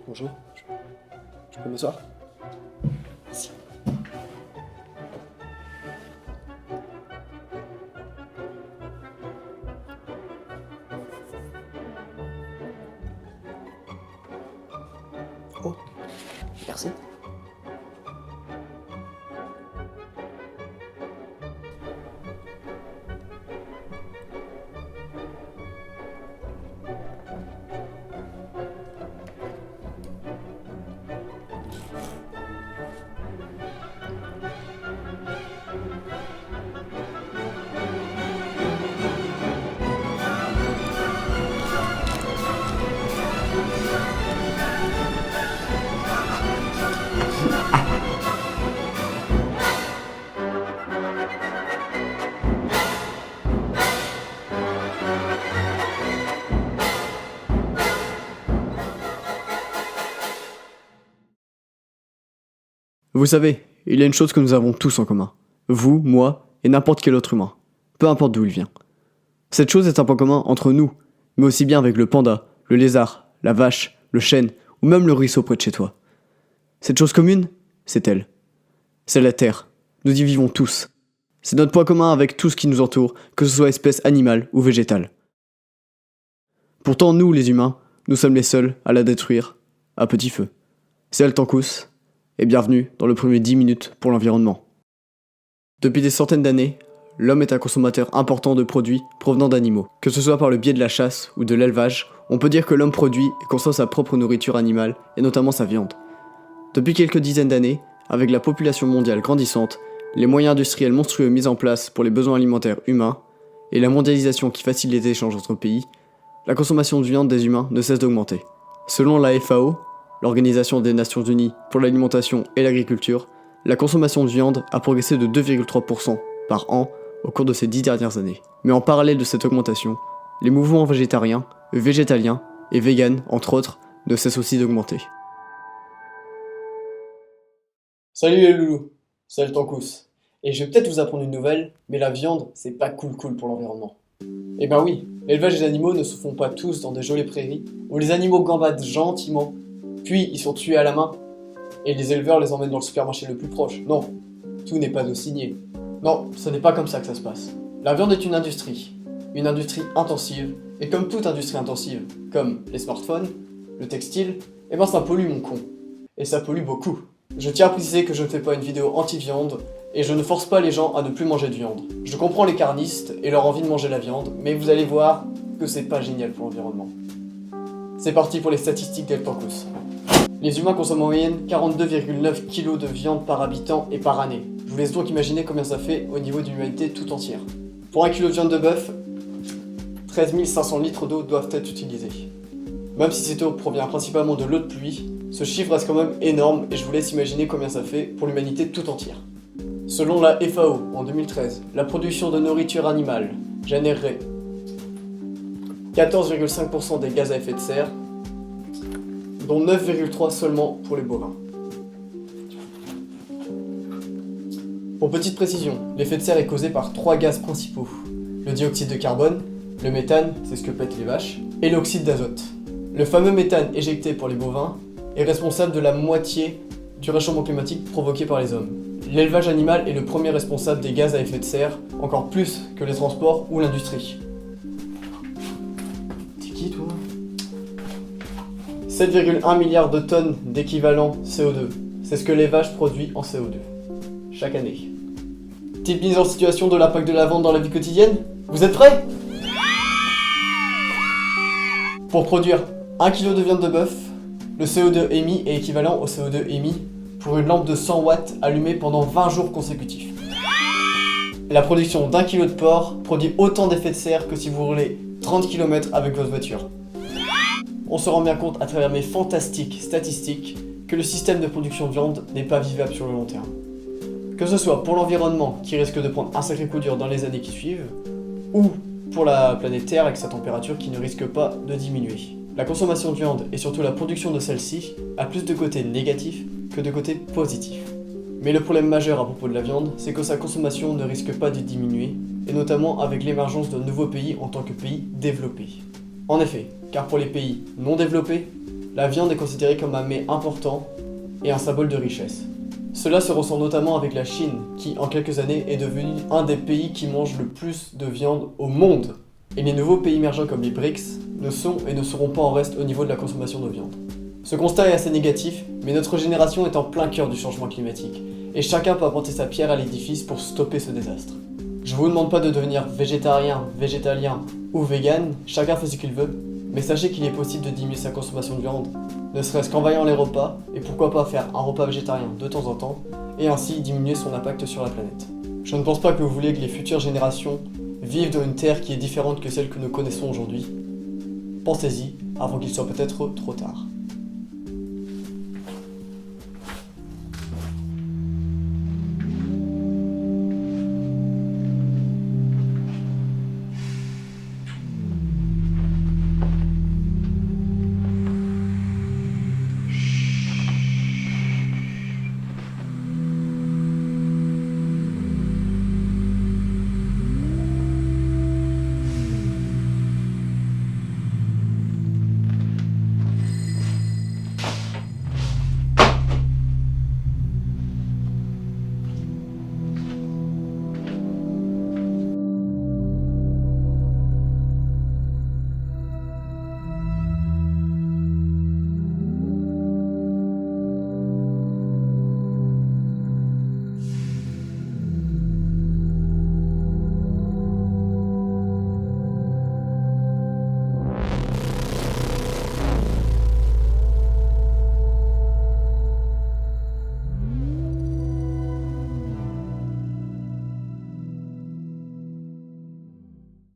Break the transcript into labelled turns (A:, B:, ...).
A: Bonjour, je peux m'asseoir? Merci. Oh, merci.
B: Vous savez, il y a une chose que nous avons tous en commun. Vous, moi et n'importe quel autre humain. Peu importe d'où il vient. Cette chose est un point commun entre nous, mais aussi bien avec le panda, le lézard, la vache, le chêne ou même le ruisseau près de chez toi. Cette chose commune, c'est elle. C'est la Terre. Nous y vivons tous. C'est notre point commun avec tout ce qui nous entoure, que ce soit espèce animale ou végétale. Pourtant, nous, les humains, nous sommes les seuls à la détruire à petit feu. C'est Altancous, et bienvenue dans le premier 10 minutes pour l'environnement. Depuis des centaines d'années, l'homme est un consommateur important de produits provenant d'animaux. Que ce soit par le biais de la chasse ou de l'élevage, on peut dire que l'homme produit et consomme sa propre nourriture animale, et notamment sa viande. Depuis quelques dizaines d'années, avec la population mondiale grandissante, les moyens industriels monstrueux mis en place pour les besoins alimentaires humains, et la mondialisation qui facilite les échanges entre pays, la consommation de viande des humains ne cesse d'augmenter. Selon la FAO, l'Organisation des Nations Unies pour l'alimentation et l'agriculture, la consommation de viande a progressé de 2,3% par an au cours de ces 10 dernières années. Mais en parallèle de cette augmentation, les mouvements végétariens, végétaliens et véganes, entre autres, ne cessent aussi d'augmenter.
A: Salut les loulous, c'est Altancous. Et je vais peut-être vous apprendre une nouvelle, mais la viande, c'est pas cool pour l'environnement. Eh ben oui, l'élevage des animaux ne se font pas tous dans des jolies prairies, où les animaux gambadent gentiment, puis ils sont tués à la main, et les éleveurs les emmènent dans le supermarché le plus proche. Non, tout n'est pas aussi niais. Non, ce n'est pas comme ça que ça se passe. La viande est une industrie intensive, et comme toute industrie intensive, comme les smartphones, le textile, eh ben ça pollue mon con. Et ça pollue beaucoup. Je tiens à préciser que je ne fais pas une vidéo anti-viande, et je ne force pas les gens à ne plus manger de viande. Je comprends les carnistes et leur envie de manger la viande, mais vous allez voir que c'est pas génial pour l'environnement. C'est parti pour les statistiques d'Altancous. Les humains consomment en moyenne 42,9 kg de viande par habitant et par année. Je vous laisse donc imaginer combien ça fait au niveau de l'humanité tout entière. Pour 1 kg de viande de bœuf, 13 500 litres d'eau doivent être utilisés. Même si cette eau provient principalement de l'eau de pluie, ce chiffre reste quand même énorme et je vous laisse imaginer combien ça fait pour l'humanité tout entière. Selon la FAO, en 2013, la production de nourriture animale générerait 14,5% des gaz à effet de serre, dont 9,3% seulement pour les bovins. Pour petite précision, l'effet de serre est causé par 3 gaz principaux. Le dioxyde de carbone, le méthane, c'est ce que pètent les vaches, et l'oxyde d'azote. Le fameux méthane éjecté pour les bovins est responsable de la moitié du réchauffement climatique provoqué par les hommes. L'élevage animal est le premier responsable des gaz à effet de serre, encore plus que les transports ou l'industrie. T'es qui toi ? 7,1 milliards de tonnes d'équivalent CO2. C'est ce que les vaches produisent en CO2 chaque année. Petite mise en situation de l'impact de la vente dans la vie quotidienne. Vous êtes prêts ? Pour produire 1 kg de viande de bœuf, le CO2 émis est équivalent au CO2 émis pour une lampe de 100 watts allumée pendant 20 jours consécutifs. La production d'1 kg de porc produit autant d'effets de serre que si vous roulez 30 km avec votre voiture. On se rend bien compte à travers mes fantastiques statistiques que le système de production de viande n'est pas vivable sur le long terme. Que ce soit pour l'environnement qui risque de prendre un sacré coup dur dans les années qui suivent, ou pour la planète Terre avec sa température qui ne risque pas de diminuer. La consommation de viande et surtout la production de celle-ci a plus de côtés négatifs que de côtés positifs. Mais le problème majeur à propos de la viande, c'est que sa consommation ne risque pas de diminuer, et notamment avec l'émergence de nouveaux pays en tant que pays développés. En effet, car pour les pays non développés, la viande est considérée comme un mets important et un symbole de richesse. Cela se ressent notamment avec la Chine, qui en quelques années est devenu un des pays qui mange le plus de viande au monde. Et les nouveaux pays émergents comme les BRICS ne sont et ne seront pas en reste au niveau de la consommation de viande. Ce constat est assez négatif, mais notre génération est en plein cœur du changement climatique, et chacun peut apporter sa pierre à l'édifice pour stopper ce désastre. Je vous demande pas de devenir végétarien, végétalien ou vegan, chacun fait ce qu'il veut, mais sachez qu'il est possible de diminuer sa consommation de viande, ne serait-ce qu'en variant les repas, et pourquoi pas faire un repas végétarien de temps en temps, et ainsi diminuer son impact sur la planète. Je ne pense pas que vous voulez que les futures générations vivent dans une terre qui est différente que celle que nous connaissons aujourd'hui. Pensez-y avant qu'il soit peut-être trop tard.